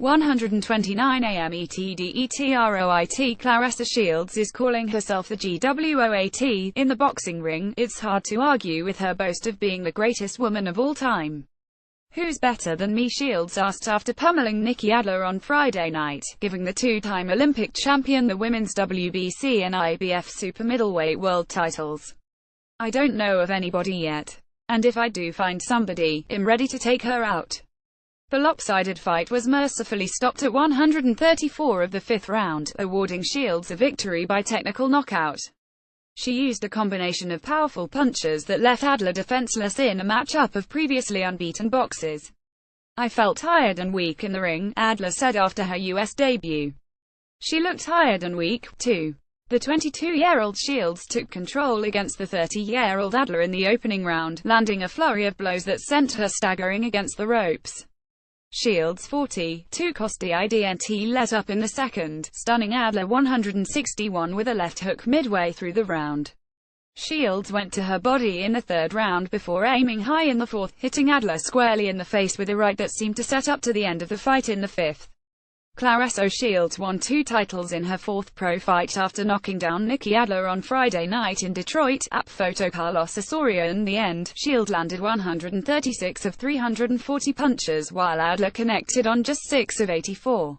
1:29 a.m. ETDETROIT. Claressa Shields is calling herself the GWOAT in the boxing ring. It's hard to argue with her boast of being the greatest woman of all time. "Who's better than me?" Shields asked after pummeling Nikki Adler on Friday night, giving the two-time Olympic champion the women's WBC and IBF super middleweight world titles. "I don't know of anybody yet. And if I do find somebody, I'm ready to take her out." The lopsided fight was mercifully stopped at 134 of the fifth round, awarding Shields a victory by technical knockout. She used a combination of powerful punches that left Adler defenseless in a matchup of previously unbeaten boxers. "I felt tired and weak in the ring," Adler said after her U.S. debut. She looked tired and weak, too. The 22-year-old Shields took control against the 30-year-old Adler in the opening round, landing a flurry of blows that sent her staggering against the ropes. Shields' 42 cost the IDNT let up in the second, stunning Adler 161 with a left hook midway through the round. Shields went to her body in the third round before aiming high in the fourth, hitting Adler squarely in the face with a right that seemed to set up to the end of the fight in the fifth. Claressa Shields won 2 titles in her fourth pro fight after knocking down Nikki Adler on Friday night in Detroit. App photo Carlos Osorio. In the end, Shields landed 136 of 340 punches, while Adler connected on just 6 of 84.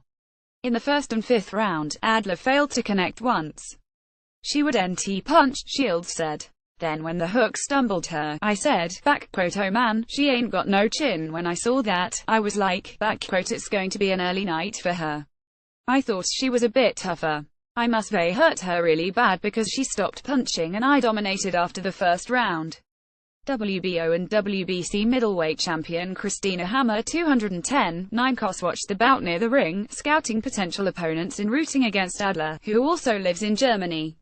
In the first and fifth round, Adler failed to connect once. "She would NT punch," Shields said. "Then when the hook stumbled her, I said, oh man, she ain't got no chin. When I saw that, I was like, it's going to be an early night for her. I thought she was a bit tougher. I must have hurt her really bad because she stopped punching and I dominated after the first round." WBO and WBC middleweight champion Christina Hammer 210, 9 Cos watched the bout near the ring, scouting potential opponents and rooting against Adler, who also lives in Germany.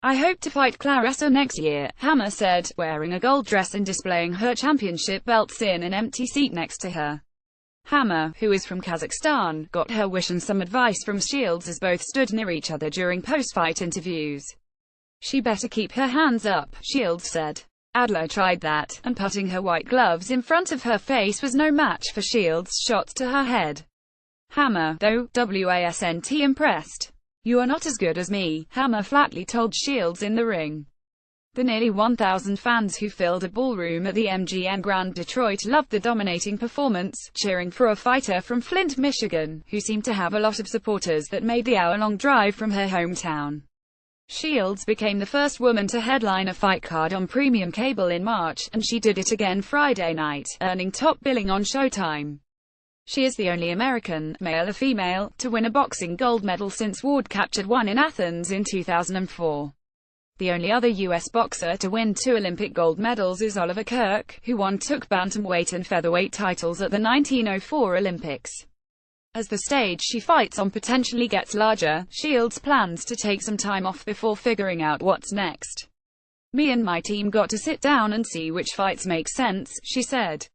"I hope to fight Claressa next year," Hammer said, wearing a gold dress and displaying her championship belts in an empty seat next to her. Hammer, who is from Kazakhstan, got her wish and some advice from Shields as both stood near each other during post-fight interviews. "She better keep her hands up," Shields said. Adler tried that, and putting her white gloves in front of her face was no match for Shields' shots to her head. Hammer, though, wasn't impressed. "You are not as good as me," Hammer flatly told Shields in the ring. The nearly 1,000 fans who filled a ballroom at the MGM Grand Detroit loved the dominating performance, cheering for a fighter from Flint, Michigan, who seemed to have a lot of supporters that made the hour-long drive from her hometown. Shields became the first woman to headline a fight card on premium cable in March, and she did it again Friday night, earning top billing on Showtime. She is the only American, male or female, to win a boxing gold medal since Ward captured one in Athens in 2004. The only other U.S. boxer to win 2 Olympic gold medals is Oliver Kirk, who took bantamweight and featherweight titles at the 1904 Olympics. As the stage she fights on potentially gets larger, Shields plans to take some time off before figuring out what's next. "Me and my team got to sit down and see which fights make sense," she said.